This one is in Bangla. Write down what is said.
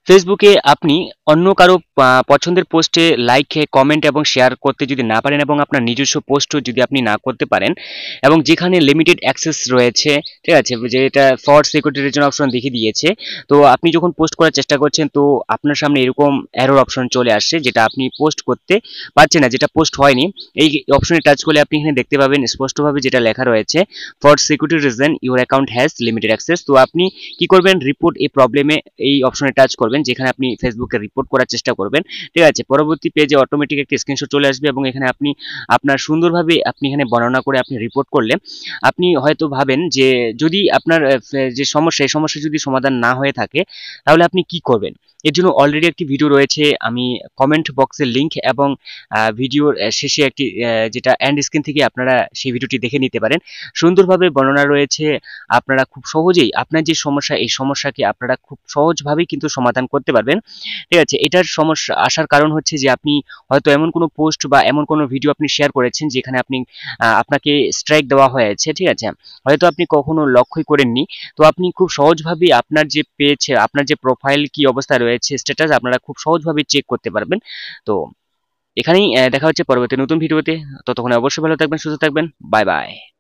ফেসবুকে আপনি অন্য কারো পছন্দের পোস্টে লাইক, কমেন্ট এবং শেয়ার করতে যদি না পারেন এবং আপনার নিজস্ব পোস্টও যদি আপনি না করতে পারেন এবং যেখানে লিমিটেড অ্যাক্সেস রয়েছে, ঠিক আছে? যেটা ফর সিকিউরিটি রিজন অপশন দেখিয়ে দিয়েছে। তো আপনি যখন পোস্ট করার চেষ্টা করছেন তো আপনার সামনে এরকম এরর অপশন চলে আসছে যেটা আপনি পোস্ট করতে পারছেন না, যেটা পোস্ট হয়নি। এই অপশনে টাচ করলে আপনি এখানে দেখতে পাবেন স্পষ্টভাবে যেটা লেখা রয়েছে, for security reason your account has limited access. তো আপনি কি করবেন, রিপোর্ট এই প্রবলেমে এই অপশনে টাচ করবেন, যেখানে আপনি ফেসবুকে রিপোর্ট করার চেষ্টা করবেন, ঠিক আছে? পরবর্তী পেজে অটোমেটিক একটা স্ক্রিনশট চলে আসবে এবং এখানে আপনি আপনার সুন্দরভাবে আপনি এখানে বর্ণনা করে আপনি রিপোর্ট করলে আপনি হয়তো ভাবেন যে যদি আপনার যে সমস্যা এই সমস্যা যদি সমাধান না হয়ে থাকে তাহলে আপনি কি করবেন। এর জন্য অলরেডি একটি ভিডিও রয়েছে, আমি কমেন্ট বক্সের লিংক এবং ভিডিওর শেষে একটি যেটা এন্ড স্ক্রিন থেকে আপনারা সেই ভিডিওটি দেখে নিতে পারেন। সুন্দরভাবে বর্ণনা রয়েছে, আপনারা খুব সহজেই আপনার যে সমস্যা এই সমস্যাকে আপনারা খুব সহজভাবেই কিন্তু সমাধান করতে পারবেন, ঠিক আছে? এটার সমস্যা আসার কারণ হচ্ছে যে আপনি হয়তো এমন কোনো পোস্ট বা এমন কোনো ভিডিও আপনি শেয়ার করেছেন যেখানে আপনি আপনাকে স্ট্রাইক দেওয়া হয়েছে, ঠিক আছে? হয়তো আপনি কখনো লক্ষ্যই করেননি। তো আপনি খুব সহজভাবেই আপনার যে পেজ, আপনার যে প্রোফাইল কি অবস্থায় রয়েছে, স্ট্যাটাস আপনারা খুব সহজভাবে চেক করতে পারবেন। তো এখানেই দেখা হচ্ছে পরবর্তী নতুন ভিডিওতে। ততক্ষণে অবশ্যই ভালো থাকবেন, সুস্থ থাকবেন। Bye bye.